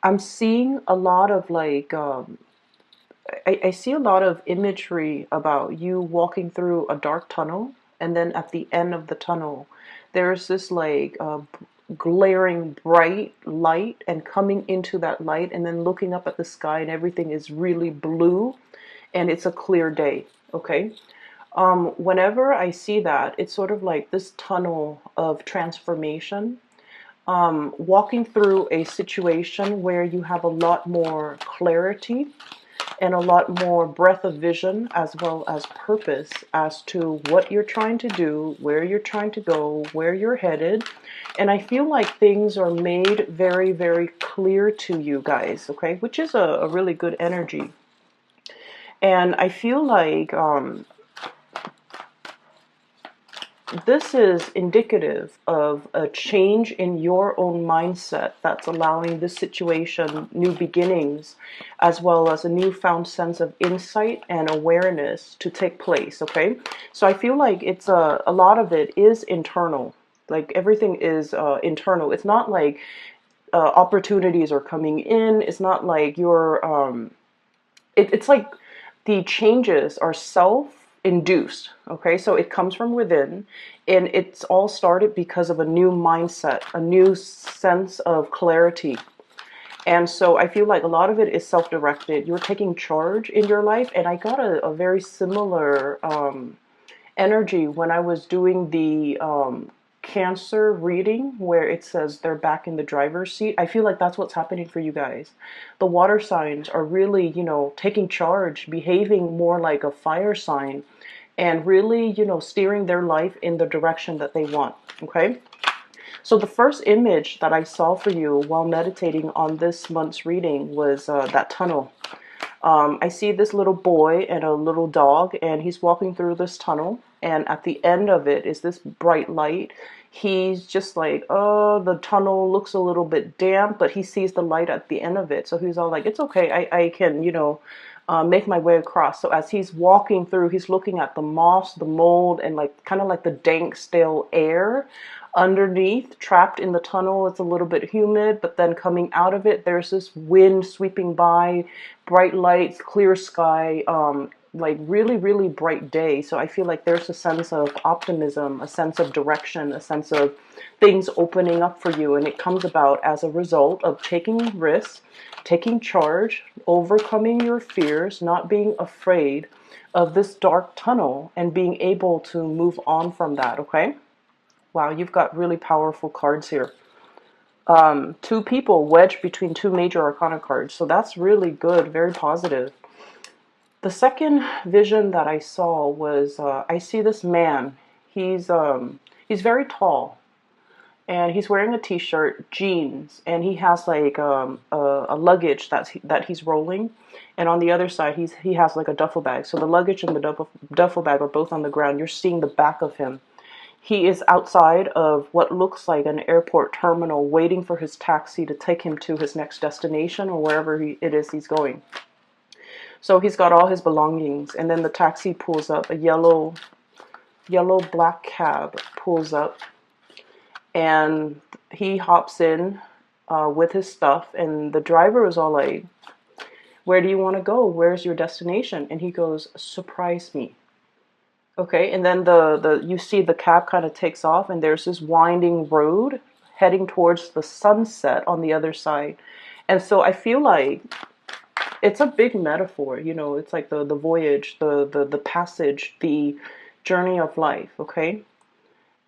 I'm seeing a lot of like I see a lot of imagery about you walking through a dark tunnel, and then at the end of the tunnel, there's this like glaring bright light, and coming into that light, and then looking up at the sky, and everything is really blue, and it's a clear day. Okay. Whenever I see that, it's sort of like this tunnel of transformation, walking through a situation where you have a lot more clarity and a lot more breadth of vision, as well as purpose as to what you're trying to do, where you're trying to go, where you're headed. And I feel like things are made very, very clear to you guys, okay, which is a really good energy. And I feel like this is indicative of a change in your own mindset that's allowing this situation new beginnings, as well as a newfound sense of insight and awareness to take place. Okay, so I feel like it's a lot of it is internal. Like everything is internal. It's not like opportunities are coming in. It's not like you're it's like the changes are self-induced. Okay, so it comes from within, and it's all started because of a new mindset, a new sense of clarity. And so I feel like a lot of it is self-directed. You're taking charge in your life, and I got a very similar energy when I was doing the Cancer reading, where it says they're back in the driver's seat. I feel like that's what's happening for you guys. The water signs are really, taking charge, behaving more like a fire sign, and really, steering their life in the direction that they want. Okay. So the first image that I saw for you while meditating on this month's reading was that tunnel. I see this little boy and a little dog, and he's walking through this tunnel. And at the end of it is this bright light. He's just like, oh, the tunnel looks a little bit damp, but he sees the light at the end of it. So he's all like, it's okay. I can, make my way across. So as he's walking through, he's looking at the moss, the mold, and like kind of like the dank, stale air underneath, trapped in the tunnel. It's a little bit humid, but then coming out of it, there's this wind sweeping by, bright lights, clear sky, like really, really bright day. So I feel like there's a sense of optimism, a sense of direction, a sense of things opening up for you. And it comes about as a result of taking risks, taking charge, overcoming your fears, not being afraid of this dark tunnel, and being able to move on from that. Okay. Wow, you've got really powerful cards here. Two people wedged between two major arcana cards. So that's really good, very positive. The second vision that I saw was I see this man. He's very tall, and he's wearing a t-shirt, jeans, and he has like a luggage that he's rolling, and on the other side he has like a duffel bag. So the luggage and the duffel bag are both on the ground. You're seeing the back of him. He is outside of what looks like an airport terminal, waiting for his taxi to take him to his next destination, or wherever it is he's going. So he's got all his belongings, and then the taxi pulls up. A yellow black cab pulls up, and he hops in with his stuff, and the driver is all like, where do you want to go? Where's your destination? And he goes, surprise me. Okay, and then the you see the cab kind of takes off, and there's this winding road heading towards the sunset on the other side. And so I feel like it's a big metaphor, it's like the voyage, the passage, the journey of life. Okay.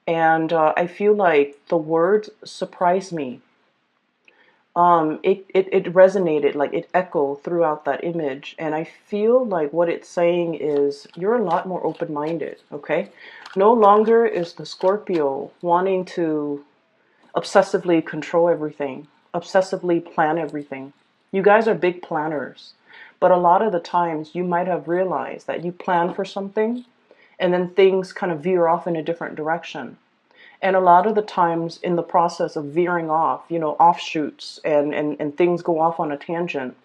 And I feel like the words surprise me. It resonated, like it echoed throughout that image. And I feel like what it's saying is you're a lot more open-minded. Okay. No longer is the Scorpio wanting to obsessively control everything, obsessively plan everything. You guys are big planners, but a lot of the times you might have realized that you plan for something, and then things kind of veer off in a different direction. And a lot of the times in the process of veering off, offshoots, and things go off on a tangent,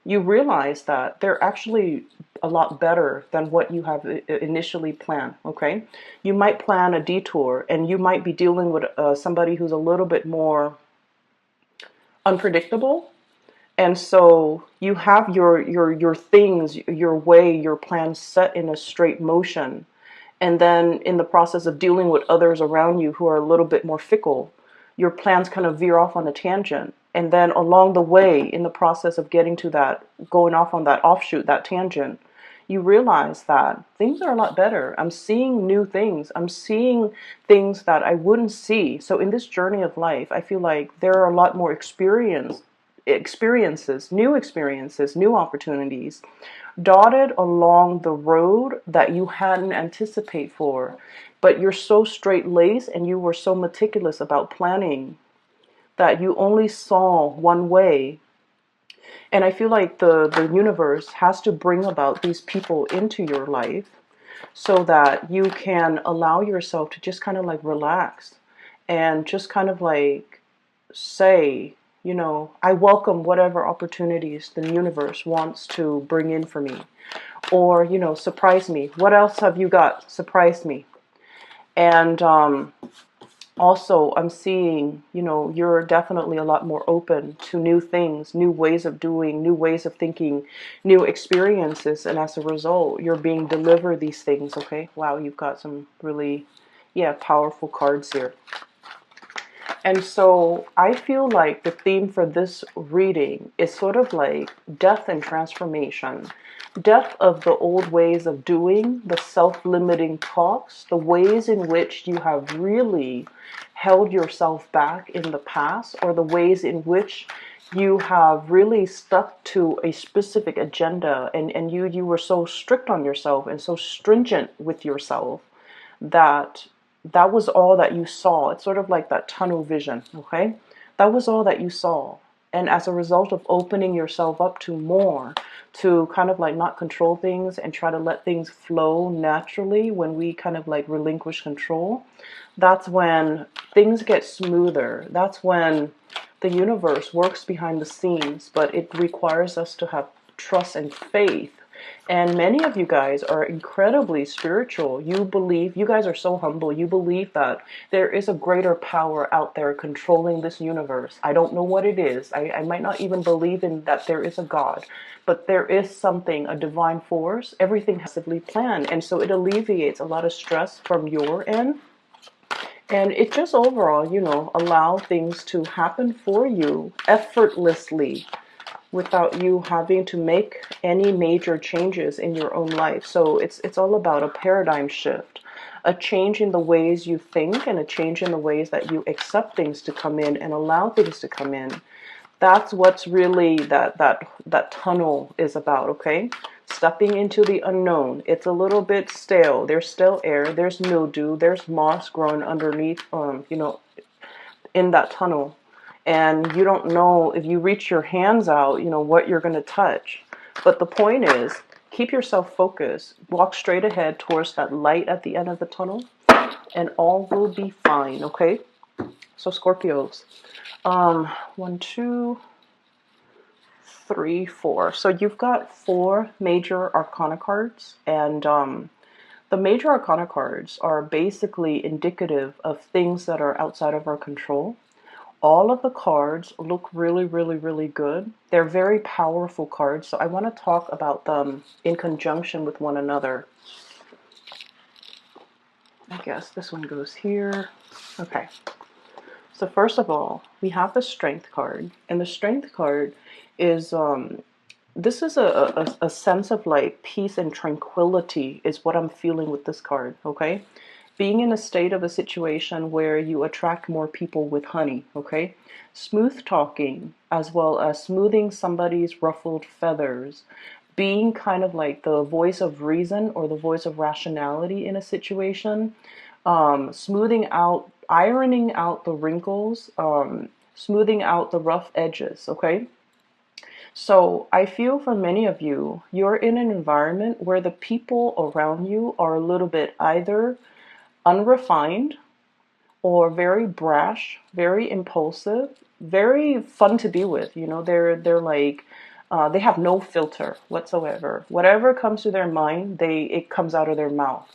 you realize that they're actually a lot better than what you have initially planned. Okay. You might plan a detour, and you might be dealing with somebody who's a little bit more unpredictable. And so you have your things, your way, your plans set in a straight motion. And then in the process of dealing with others around you who are a little bit more fickle, your plans kind of veer off on a tangent. And then along the way, in the process of getting to that, going off on that offshoot, that tangent, you realize that things are a lot better. I'm seeing new things. I'm seeing things that I wouldn't see. So in this journey of life, I feel like there are a lot more experiences, new opportunities dotted along the road that you hadn't anticipated for. But you're so straight-laced and you were so meticulous about planning that you only saw one way. And I feel like the universe has to bring about these people into your life so that you can allow yourself to just kind of like relax and just kind of like say, you know, I welcome whatever opportunities the universe wants to bring in for me. Or, you know, surprise me. What else have you got? Surprise me. And also, I'm seeing, you know, you're definitely a lot more open to new things, new ways of doing, new ways of thinking, new experiences. And as a result, you're being delivered these things, okay? Wow, you've got some really, yeah, powerful cards here. And so I feel like the theme for this reading is sort of like death and transformation. Death of the old ways of doing, the self-limiting talks, the ways in which you have really held yourself back in the past, or the ways in which you have really stuck to a specific agenda, and you were so strict on yourself and so stringent with yourself that that was all that you saw. It's sort of like that tunnel vision, okay? That was all that you saw. And as a result of opening yourself up to more, to kind of like not control things and try to let things flow naturally when we kind of like relinquish control, that's when things get smoother. That's when the universe works behind the scenes, but it requires us to have trust and faith. And many of you guys are incredibly spiritual. You believe, you guys are so humble. You believe that there is a greater power out there controlling this universe. I don't know what it is. I might not even believe in that there is a God, but there is something, a divine force. Everything has to be planned. And so it alleviates a lot of stress from your end. And it just overall, you know, allow things to happen for you effortlessly, without you having to make any major changes in your own life. So it's all about a paradigm shift, a change in the ways you think, and a change in the ways that you accept things to come in and allow things to come in. That's what's really that tunnel is about, okay? Stepping into the unknown. It's a little bit stale. There's still air, there's mildew, there's moss growing underneath you know, in that tunnel. And you don't know if you reach your hands out, you know, what you're going to touch. But the point is, keep yourself focused. Walk straight ahead towards that light at the end of the tunnel, and all will be fine, okay? So Scorpios, 1, 2, 3, 4. So you've got 4 major arcana cards, and the major arcana cards are basically indicative of things that are outside of our control. All of the cards look really, really, really good. They're very powerful cards, so I want to talk about them in conjunction with one another. I guess this one goes here. Okay. So first of all, we have the Strength card, and the Strength card is this is a sense of like peace and tranquility is what I'm feeling with this card, okay? Being in a state of a situation where you attract more people with honey, okay? Smooth talking, as well as smoothing somebody's ruffled feathers. Being kind of like the voice of reason or the voice of rationality in a situation. Smoothing out, ironing out the wrinkles, smoothing out the rough edges, okay? So I feel for many of you, you're in an environment where the people around you are a little bit either unrefined or very brash, very impulsive, very fun to be with. You know, they're like they have no filter whatsoever. Whatever comes to their mind, it comes out of their mouth.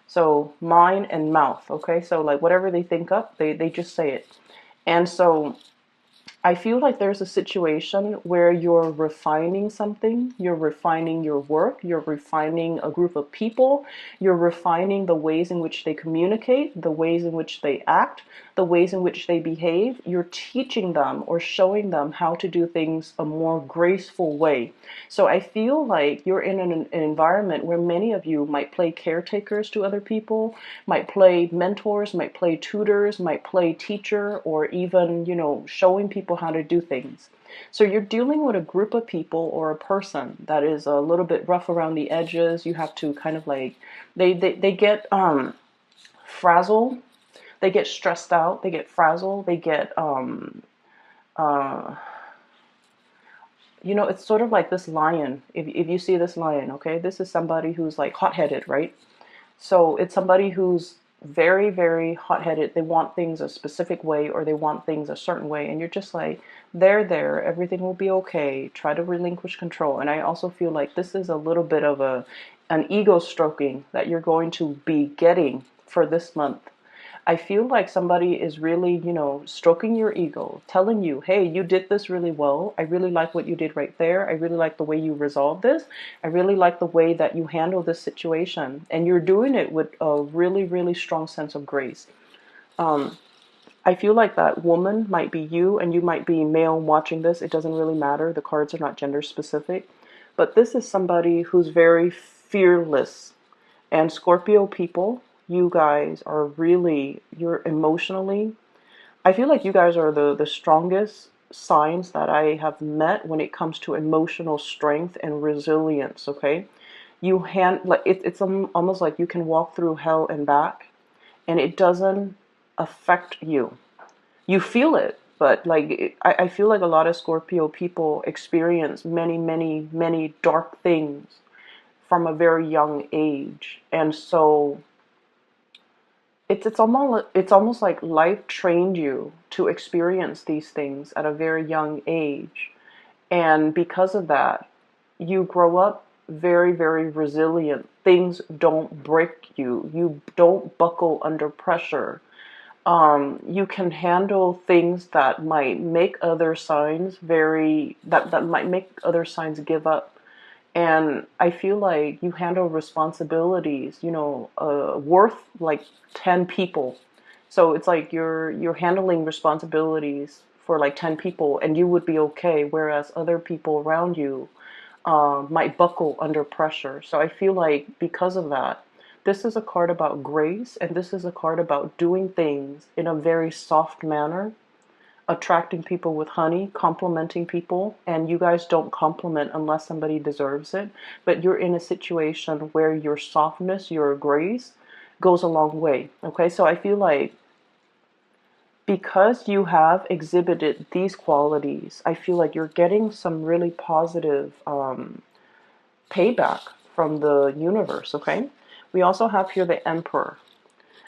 So mind and mouth, okay? So like whatever they think up, they just say it. And so I feel like there's a situation where you're refining something, you're refining your work, you're refining a group of people, you're refining the ways in which they communicate, the ways in which they act, the ways in which they behave. You're teaching them or showing them how to do things a more graceful way. So I feel like you're in an environment where many of you might play caretakers to other people, might play mentors, might play tutors, might play teacher, or even, showing people how to do things. So you're dealing with a group of people or a person that is a little bit rough around the edges. You have to kind of like, they get frazzled, they get stressed out, they get frazzled, they get uh, it's sort of like this lion. If you see this lion, okay, this is somebody who's like hot-headed, right? So it's somebody who's very, very hot-headed. They want things a specific way, or they want things a certain way. And you're just like, there, everything will be okay. Try to relinquish control. And I also feel like this is a little bit of an ego stroking that you're going to be getting for this month. I feel like somebody is really, stroking your ego, telling you, hey, you did this really well. I really like what you did right there. I really like the way you resolved this. I really like the way that you handle this situation. And you're doing it with a really, really strong sense of grace. I feel like that woman might be you, and you might be male watching this. It doesn't really matter. The cards are not gender specific. But this is somebody who's very fearless. And Scorpio people, you guys are really, you're emotionally, I feel like you guys are the strongest signs that I have met when it comes to emotional strength and resilience, okay? It's almost like you can walk through hell and back, and it doesn't affect you. You feel it, but like I feel like a lot of Scorpio people experience many, many, many dark things from a very young age. And so it's almost like life trained you to experience these things at a very young age. And because of that, you grow up very, very resilient. Things don't break you. You don't buckle under pressure. You can handle things that might make other signs that might make other signs give up. And I feel like you handle responsibilities, worth like 10 people. So it's like you're handling responsibilities for like 10 people, and you would be okay, whereas other people around you might buckle under pressure. So I feel like because of that, this is a card about grace, and this is a card about doing things in a very soft manner, attracting people with honey, complimenting people. And you guys don't compliment unless somebody deserves it, but you're in a situation where your softness, your grace goes a long way. Okay, so I feel like because you have exhibited these qualities, I feel like you're getting some really positive payback from the universe. Okay, we also have here the Emperor.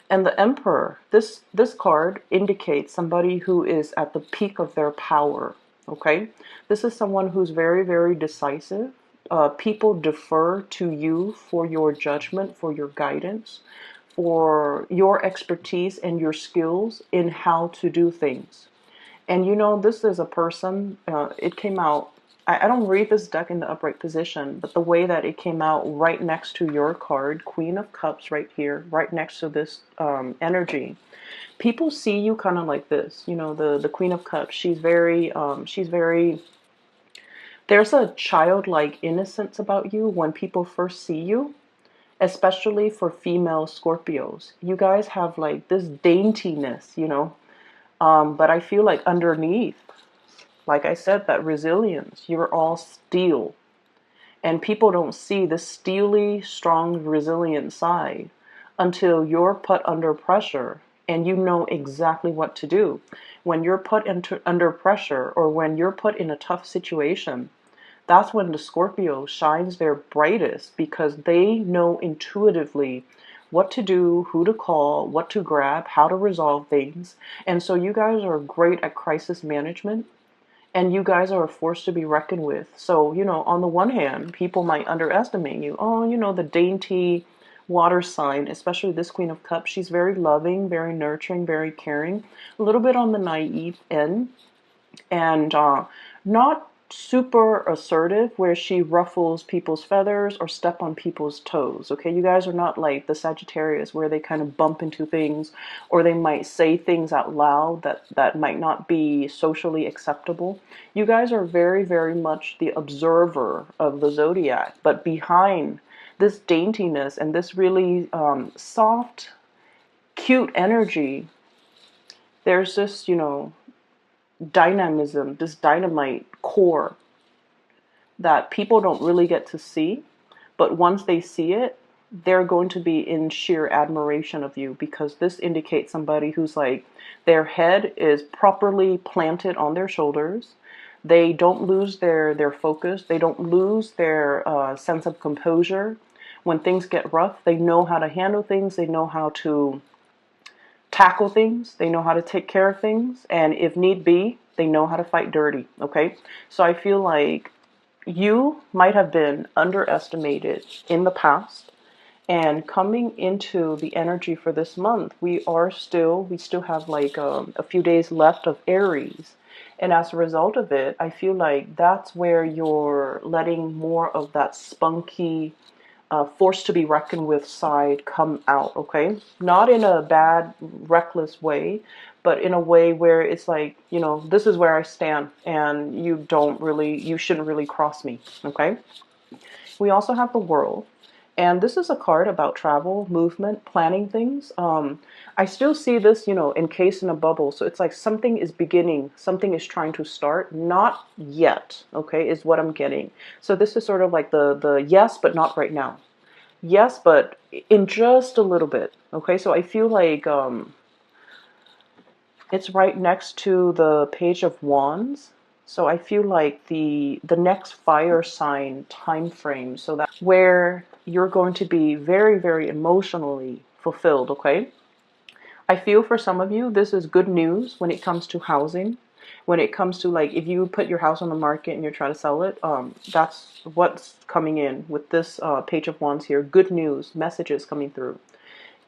And the Emperor, this card indicates somebody who is at the peak of their power, okay? This is someone who's very, very decisive. People defer to you for your judgment, for your guidance, for your expertise and your skills in how to do things. And this is a person, it came out, I don't read this deck in the upright position, but the way that it came out right next to your card, Queen of Cups right here, right next to this energy, people see you kind of like this. The Queen of Cups, she's very, there's a childlike innocence about you when people first see you, especially for female Scorpios. You guys have like this daintiness. But I feel like underneath, like I said, that resilience, you're all steel. And people don't see the steely, strong, resilient side until you're put under pressure and you know exactly what to do. When you're put under pressure, or when you're put in a tough situation, that's when the Scorpio shines their brightest, because they know intuitively what to do, who to call, what to grab, how to resolve things. And so you guys are great at crisis management, and you guys are a force to be reckoned with. So, on the one hand, people might underestimate you. Oh, the dainty water sign, especially this Queen of Cups, she's very loving, very nurturing, very caring, a little bit on the naive end. and not super assertive where she ruffles people's feathers or step on people's toes. Okay, you guys are not like the Sagittarius where they kind of bump into things, or they might say things out loud that might not be socially acceptable. You guys are very, very much the observer of the zodiac, but behind this daintiness and this really soft, cute energy, there's this, dynamism, this dynamite core that people don't really get to see. But once they see it, they're going to be in sheer admiration of you, because this indicates somebody who's like, their head is properly planted on their shoulders. They don't lose their focus. They don't lose their sense of composure. When things get rough, they know how to handle things. They know how to tackle things. They know how to take care of things. And if need be, they know how to fight dirty. Okay. So I feel like you might have been underestimated in the past, and coming into the energy for this month, we still have like a few days left of Aries. And as a result of it, I feel like that's where you're letting more of that spunky, force to be reckoned with side come out, okay? Not in a bad, reckless way, but in a way where it's like, this is where I stand, and you shouldn't really cross me, okay? We also have the World, and this is a card about travel, movement, planning things. I still see this, encased in a bubble. So it's like something is beginning, something is trying to start, not yet, okay, is what I'm getting. So this is sort of like the yes, but not right now. Yes, but in just a little bit, okay? So I feel like it's right next to the Page of Wands. So I feel like the next fire sign time frame, so that where you're going to be very, very emotionally fulfilled, okay? I feel for some of you, this is good news when it comes to housing. When it comes to, like, if you put your house on the market and you're trying to sell it, that's what's coming in with this Page of Wands here. Good news, messages coming through.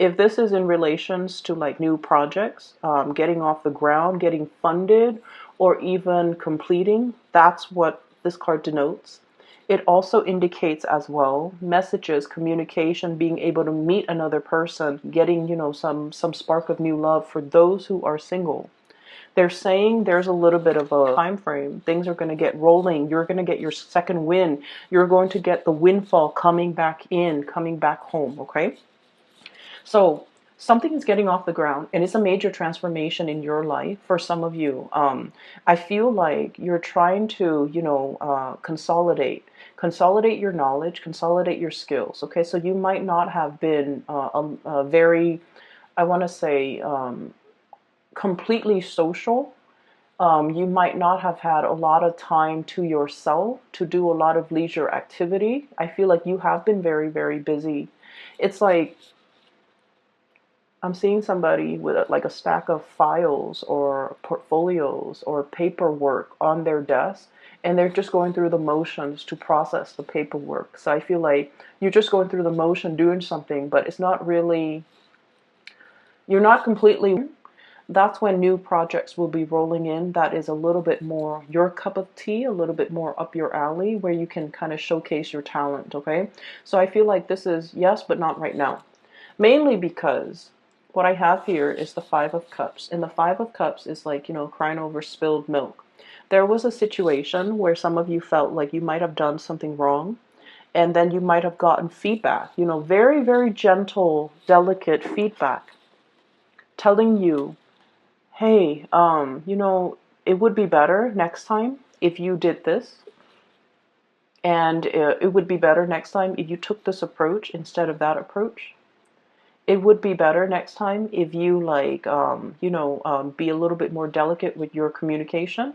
If this is in relations to like new projects, getting off the ground, getting funded, or even completing, that's what this card denotes. It also indicates as well messages, communication, being able to meet another person, getting, some spark of new love for those who are single. They're saying there's a little bit of a time frame. Things are going to get rolling. You're going to get your second win. You're going to get the windfall coming back in, coming back home, okay? So something is getting off the ground, and it's a major transformation in your life for some of you. I feel like you're trying to, consolidate your knowledge, consolidate your skills. Okay, so you might not have been a very, I want to say, completely social. You might not have had a lot of time to yourself to do a lot of leisure activity. I feel like you have been very, very busy. It's like I'm seeing somebody with like a stack of files or portfolios or paperwork on their desk, and they're just going through the motions to process the paperwork. So I feel like you're just going through the motion doing something, but it's not really, you're not completely. That's when new projects will be rolling in that is a little bit more your cup of tea, a little bit more up your alley, where you can kind of showcase your talent, okay? So I feel like this is yes, but not right now. Mainly because what I have here is the Five of Cups. And the Five of Cups is like, crying over spilled milk. There was a situation where some of you felt like you might have done something wrong. And then you might have gotten feedback, very, very gentle, delicate feedback telling you, hey, it would be better next time if you did this. And it would be better next time if you took this approach instead of that approach. It would be better next time if you be a little bit more delicate with your communication.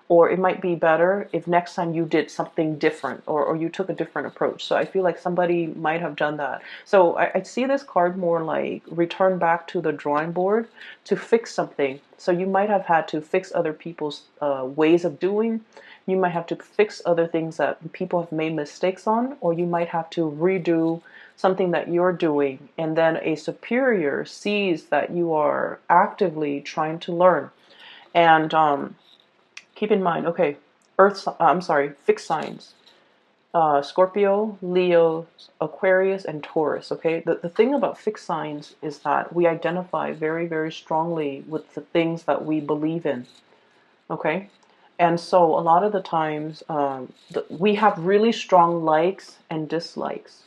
Or it might be better if next time you did something different, or you took a different approach. So I feel like somebody might have done that. So I see this card more like return back to the drawing board to fix something. So you might have had to fix other people's ways of doing. You might have to fix other things that people have made mistakes on, or you might have to redo something that you're doing, and then a superior sees that you are actively trying to learn. And Keep in mind, okay, fixed signs. Scorpio, Leo, Aquarius, and Taurus. Okay, the thing about fixed signs is that we identify very, very strongly with the things that we believe in. Okay, and so a lot of the times we have really strong likes and dislikes.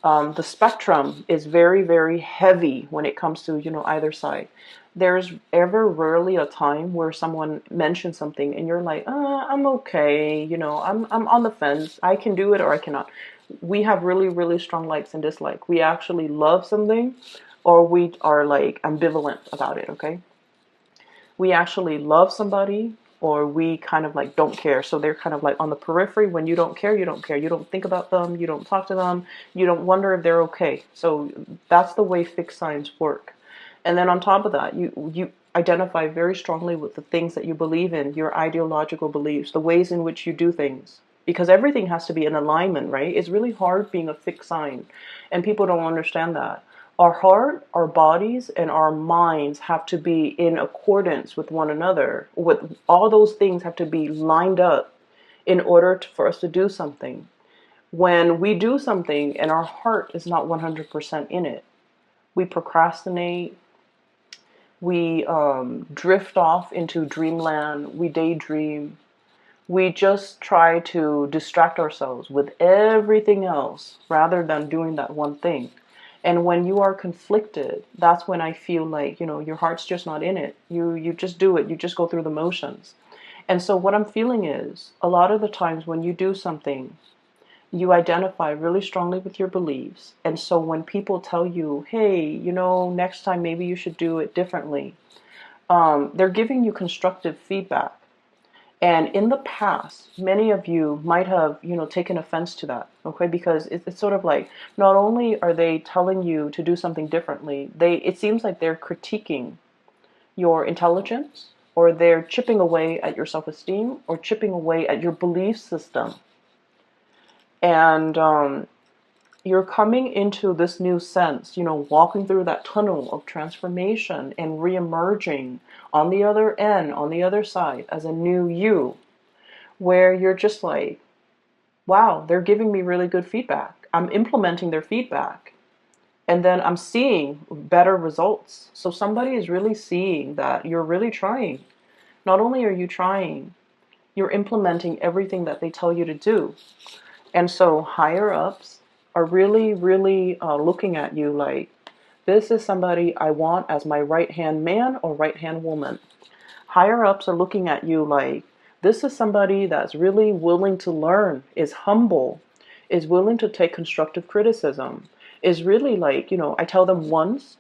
The spectrum is very, very heavy when it comes to, either side. There's ever rarely a time where someone mentions something and you're like, I'm okay, I'm on the fence. I can do it or I cannot. We have really, really strong likes and dislikes. We actually love something or we are like ambivalent about it, okay? We actually love somebody or we kind of like don't care. So they're kind of like on the periphery. When you don't care, you don't care. You don't think about them. You don't talk to them. You don't wonder if they're okay. So that's the way fixed signs work. And then on top of that, you identify very strongly with the things that you believe in, your ideological beliefs, the ways in which you do things. Because everything has to be in alignment, right? It's really hard being a fixed sign. And people don't understand that. Our heart, our bodies, and our minds have to be in accordance with one another. With all those things have to be lined up in order for us to do something. When we do something and our heart is not 100% in it, we procrastinate, we drift off into dreamland, we daydream, we just try to distract ourselves with everything else rather than doing that one thing. And when you are conflicted, that's when I feel like, your heart's just not in it. You just do it. You just go through the motions. And so what I'm feeling is a lot of the times when you do something, you identify really strongly with your beliefs. And so when people tell you, hey, next time maybe you should do it differently, they're giving you constructive feedback. And in the past, many of you might have, taken offense to that, okay? Because it's sort of like, not only are they telling you to do something differently, it seems like they're critiquing your intelligence, or they're chipping away at your self-esteem, or chipping away at your belief system. And you're coming into this new sense, walking through that tunnel of transformation and re-emerging on the other end, on the other side, as a new you, where you're just like, wow, they're giving me really good feedback. I'm implementing their feedback. And then I'm seeing better results. So somebody is really seeing that you're really trying. Not only are you trying, you're implementing everything that they tell you to do. And so higher ups are really, really looking at you like, this is somebody I want as my right-hand man or right-hand woman. Higher ups are looking at you like, this is somebody that's really willing to learn, is humble, is willing to take constructive criticism, is really like, I tell them once,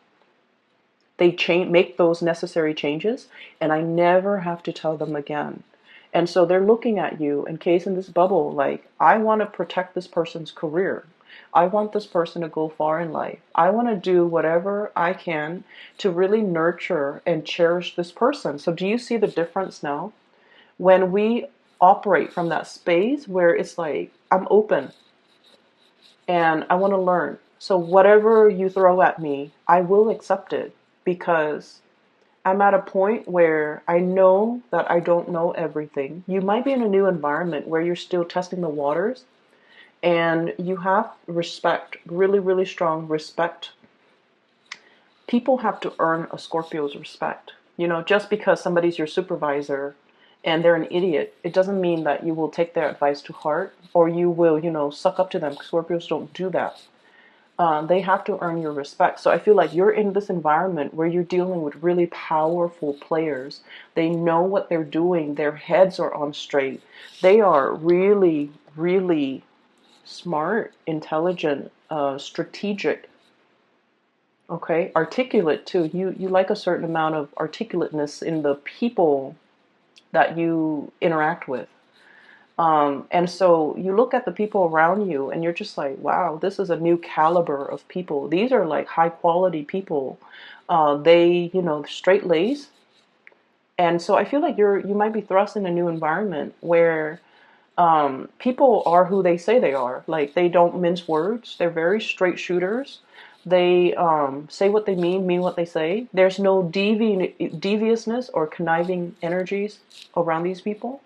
they make those necessary changes, and I never have to tell them again. And so they're looking at you, encased in this bubble, like, I want to protect this person's career. I want this person to go far in life. I want to do whatever I can to really nurture and cherish this person. So do you see the difference now? When we operate from that space where it's like, I'm open and I want to learn. So whatever you throw at me, I will accept it because I'm at a point where I know that I don't know everything. You might be in a new environment where you're still testing the waters, and you have respect, really, really strong respect. People have to earn a Scorpio's respect. Just because somebody's your supervisor and they're an idiot, it doesn't mean that you will take their advice to heart or you will, suck up to them. Scorpios don't do that. They have to earn your respect. So I feel like you're in this environment where you're dealing with really powerful players. They know what they're doing. Their heads are on straight. They are really, really smart, intelligent, strategic. Okay, articulate too. You like a certain amount of articulateness in the people that you interact with. And so you look at the people around you and you're just like, wow, this is a new caliber of people. These are like high quality people. They, straight laced. And so I feel like you might be thrust in a new environment where people are who they say they are. Like, they don't mince words. They're very straight shooters. They say what they mean what they say. There's no deviousness or conniving energies around these people.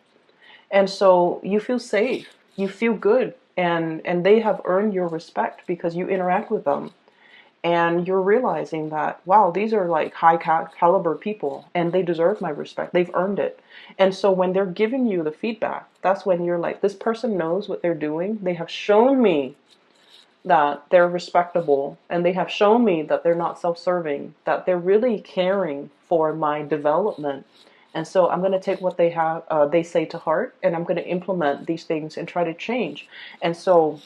And so you feel safe, you feel good, and they have earned your respect because you interact with them. And you're realizing that, wow, these are like high caliber people and they deserve my respect. They've earned it. And so when they're giving you the feedback, that's when you're like, this person knows what they're doing. They have shown me that they're respectable, and they have shown me that they're not self-serving, that they're really caring for my development. And so I'm going to take what they say to heart, and I'm going to implement these things and try to change. And so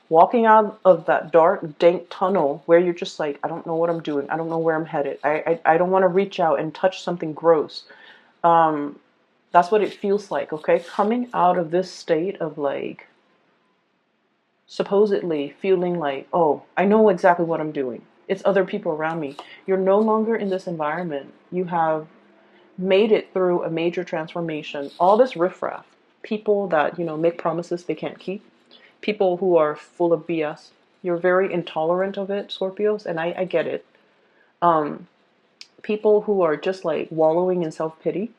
walking out of that dark, dank tunnel where you're just like, I don't know what I'm doing. I don't know where I'm headed. I don't want to reach out and touch something gross. That's what it feels like, okay? Coming out of this state of like, supposedly feeling like, oh, I know exactly what I'm doing. It's other people around me. You're no longer in this environment. You have made it through a major transformation. All this riffraff, people that, make promises they can't keep, people who are full of BS. You're very intolerant of it, Scorpios, and I get it. People who are just like wallowing in self-pity,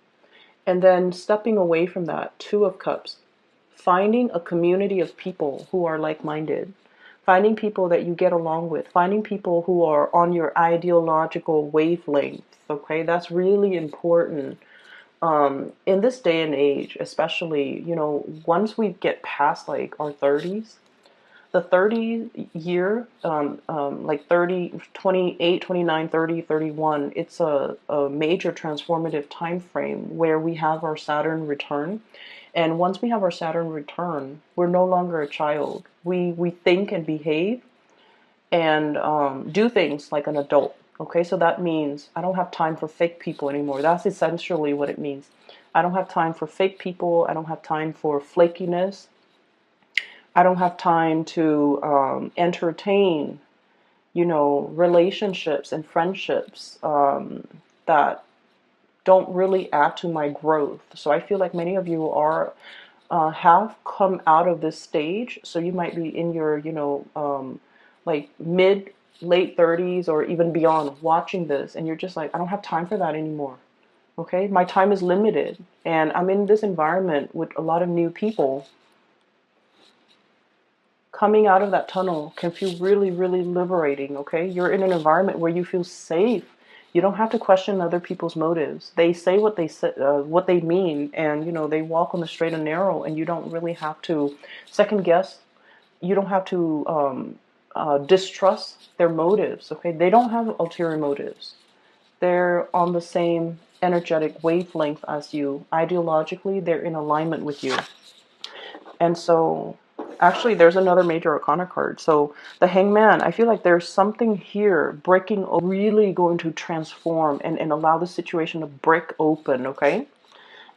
and then stepping away from that, Two of Cups, finding a community of people who are like-minded, finding people that you get along with, finding people who are on your ideological wavelength, okay? That's really important. In this day and age, especially, once we get past like our 30s, the 30 year, like 30, 28, 29, 30, 31, it's a major transformative time frame where we have our Saturn return. And once we have our Saturn return, we're no longer a child. We think and behave and do things like an adult. Okay, so that means I don't have time for fake people anymore. That's essentially what it means. I don't have time for fake people. I don't have time for flakiness. I don't have time to entertain, relationships and friendships that don't really add to my growth. So I feel like many of you are have come out of this stage. So you might be in your, like mid, late 30s or even beyond watching this, and you're just like, I don't have time for that anymore. Okay, my time is limited, and I'm in this environment with a lot of new people. Coming out of that tunnel can feel really, really liberating, okay? You're in an environment where you feel safe. You don't have to question other people's motives. They say what they say, what they mean, and they walk on the straight and narrow, and you don't really have to second guess. You don't have to distrust their motives, okay? They don't have ulterior motives. They're on the same energetic wavelength as you. Ideologically, they're in alignment with you. And so, actually, there's another major arcana card. So, the Hangman, I feel like there's something here breaking, really going to transform and allow the situation to break open, okay?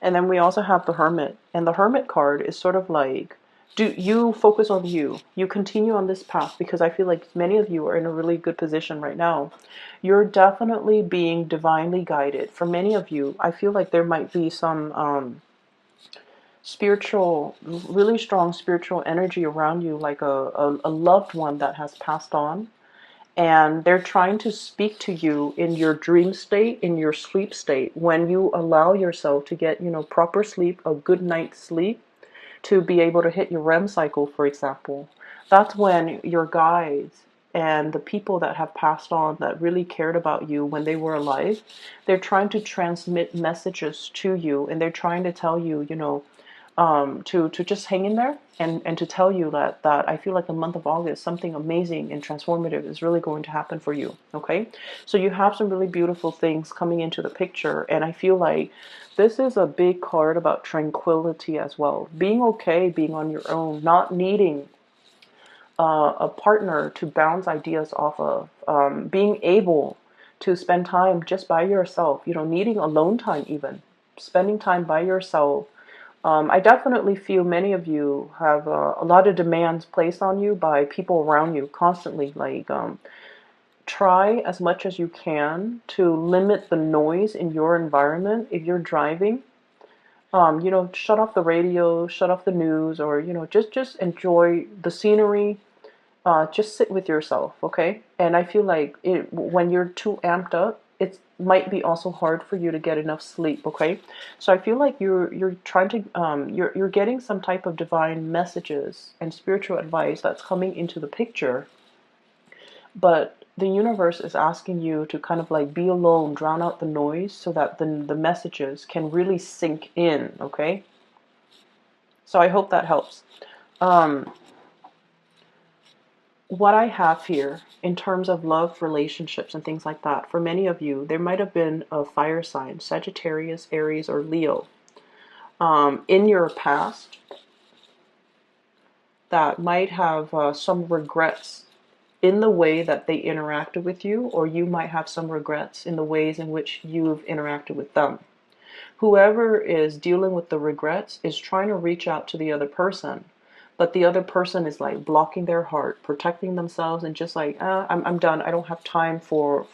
And then we also have the Hermit. And the Hermit card is sort of like, do you focus on you? You continue on this path, because I feel like many of you are in a really good position right now. You're definitely being divinely guided. For many of you, I feel like there might be some spiritual, really strong spiritual energy around you, like a loved one that has passed on. And they're trying to speak to you in your dream state, in your sleep state, when you allow yourself to get, proper sleep, a good night's sleep, to be able to hit your REM cycle, for example. That's when your guides and the people that have passed on that really cared about you when they were alive, they're trying to transmit messages to you, and they're trying to tell you, to just hang in there, and to tell you that I feel like the month of August, something amazing and transformative is really going to happen for you, okay? So you have some really beautiful things coming into the picture, and I feel like this is a big card about tranquility as well. Being okay, being on your own, not needing a partner to bounce ideas off of, being able to spend time just by yourself, needing alone time even, spending time by yourself. I definitely feel many of you have a lot of demands placed on you by people around you constantly. Like, try as much as you can to limit the noise in your environment. If you're driving, shut off the radio, shut off the news, or just enjoy the scenery, just sit with yourself, okay? And I feel like when you're too amped up, it might be also hard for you to get enough sleep, okay? So I feel like you're trying to you're getting some type of divine messages and spiritual advice that's coming into the picture, but the universe is asking you to kind of like be alone, drown out the noise, so that the messages can really sink in, okay? So I hope that helps. Um, what I have here in terms of love, relationships, and things like that, for many of you, there might have been a fire sign, Sagittarius, Aries, or Leo, in your past that might have some regrets in the way that they interacted with you, or you might have some regrets in the ways in which you've interacted with them. Whoever is dealing with the regrets is trying to reach out to the other person, but the other person is like blocking their heart, protecting themselves, and just like, I'm done. I don't have time for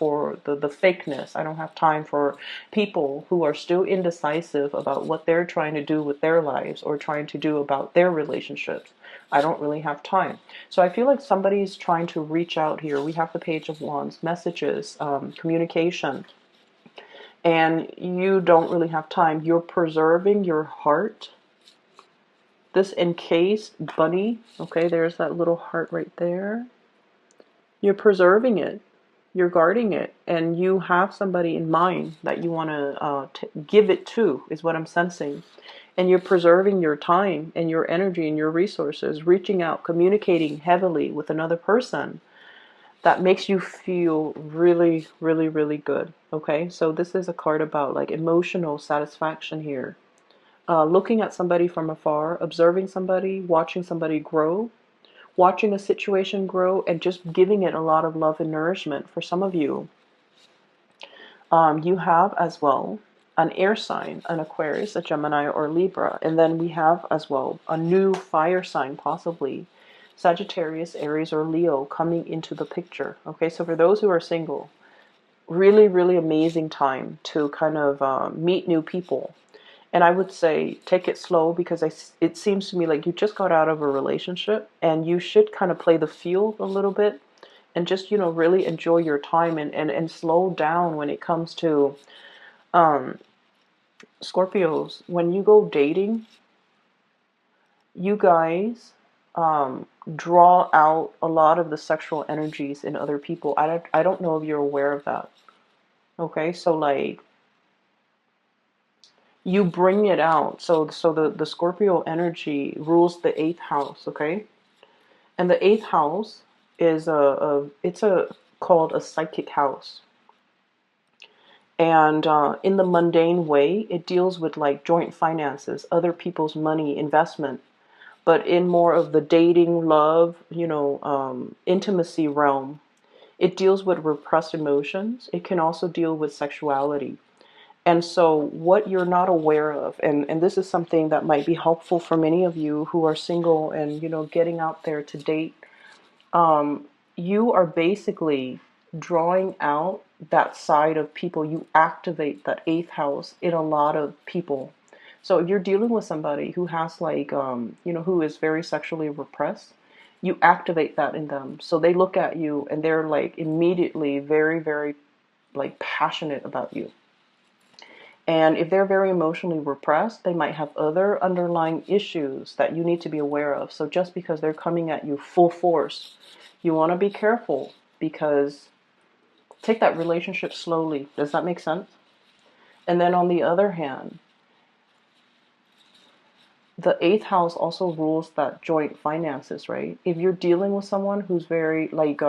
the fakeness. I don't have time for people who are still indecisive about what they're trying to do with their lives or trying to do about their relationships. I don't really have time. So I feel like somebody's trying to reach out here. We have the Page of Wands, messages, communication, and you don't really have time. You're preserving your heart. This encased bunny, okay, there's that little heart right there. You're preserving it. You're guarding it. And you have somebody in mind that you want to give it to, is what I'm sensing. And you're preserving your time and your energy and your resources, reaching out, communicating heavily with another person that makes you feel really, really, really good. Okay, so this is a card about like emotional satisfaction here. Looking at somebody from afar, observing somebody, watching somebody grow, watching a situation grow, and just giving it a lot of love and nourishment. For some of you, you have as well an air sign, an Aquarius, a Gemini, or Libra. And then we have as well a new fire sign, possibly Sagittarius, Aries, or Leo coming into the picture. Okay, so for those who are single, really, really amazing time to kind of meet new people. And I would say take it slow, because it seems to me like you just got out of a relationship and you should kind of play the field a little bit and just, really enjoy your time and slow down when it comes to Scorpios. When you go dating, you guys draw out a lot of the sexual energies in other people. I don't know if you're aware of that. Okay, so like you bring it out. So the Scorpio energy rules the eighth house, okay? And the eighth house is it's a called a psychic house. And in the mundane way, it deals with like joint finances, other people's money, investment. But in more of the dating, love, intimacy realm, it deals with repressed emotions. It can also deal with sexuality. And so what you're not aware of, and this is something that might be helpful for many of you who are single and, getting out there to date, you are basically drawing out that side of people. You activate that eighth house in a lot of people. So if you're dealing with somebody who has like, who is very sexually repressed, you activate that in them. So they look at you and they're like immediately very, very like passionate about you. And if they're very emotionally repressed, they might have other underlying issues that you need to be aware of. So just because they're coming at you full force, you want to be careful, because take that relationship slowly. Does that make sense? And then on the other hand, the eighth house also rules that joint finances, right? If you're dealing with someone who's very like,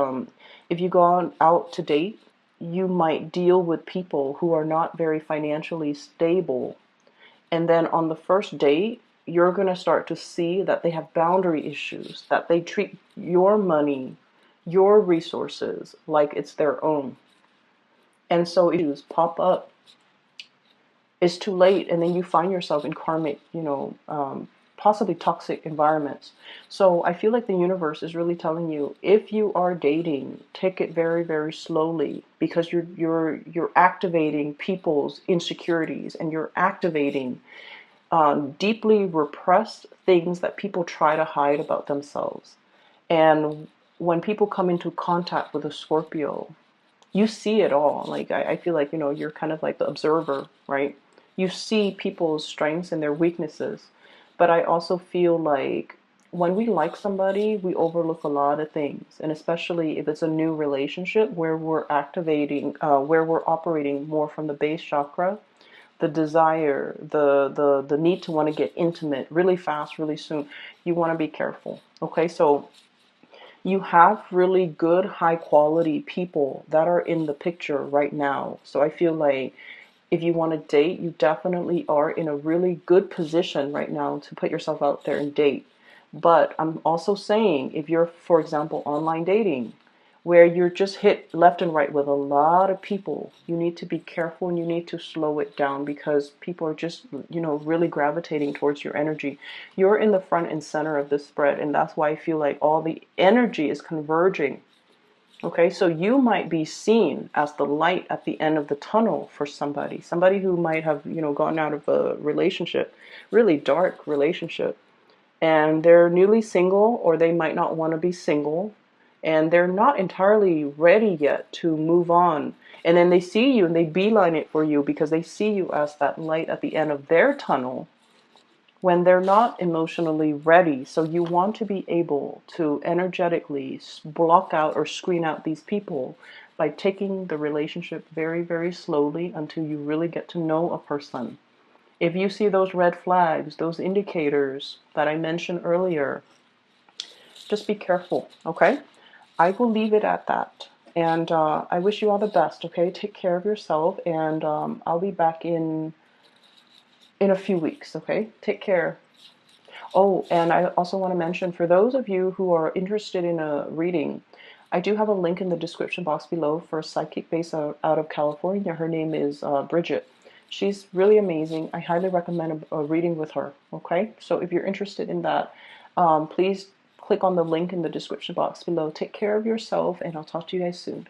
if you go out to date, you might deal with people who are not very financially stable. And then on the first date, you're going to start to see that they have boundary issues, that they treat your money, your resources like it's their own. And so issues pop up, it's too late, and then you find yourself in karmic, possibly toxic environments. So I feel like the universe is really telling you, if you are dating, take it very, very slowly, because you're activating people's insecurities, and you're activating deeply repressed things that people try to hide about themselves. And when people come into contact with a Scorpio, you see it all. Like, I feel like, you're kind of like the observer, right? You see people's strengths and their weaknesses. But I also feel like when we like somebody, we overlook a lot of things. And especially if it's a new relationship where we're where we're operating more from the base chakra, the desire, the need to want to get intimate really fast, really soon, you want to be careful. Okay, so you have really good, high quality people that are in the picture right now. So I feel like if you want to date, you definitely are in a really good position right now to put yourself out there and date. But I'm also saying, if you're, for example, online dating, where you're just hit left and right with a lot of people, you need to be careful and you need to slow it down because people are just, really gravitating towards your energy. You're in the front and center of this spread, and that's why I feel like all the energy is converging. Okay, so you might be seen as the light at the end of the tunnel for somebody who might have, gotten out of a relationship, really dark relationship, and they're newly single, or they might not want to be single, and they're not entirely ready yet to move on. And then they see you and they beeline it for you because they see you as that light at the end of their tunnel when they're not emotionally ready. So you want to be able to energetically block out or screen out these people by taking the relationship very, very slowly until you really get to know a person. If you see those red flags, those indicators that I mentioned earlier, just be careful, okay? I will leave it at that. And I wish you all the best, okay? Take care of yourself, and I'll be back in a few weeks, okay? Take care. Oh, and I also want to mention, for those of you who are interested in a reading, I do have a link in the description box below for a psychic based out of California. Her name is Bridget. She's really amazing. I highly recommend a reading with her, okay? So if you're interested in that, please click on the link in the description box below. Take care of yourself, and I'll talk to you guys soon.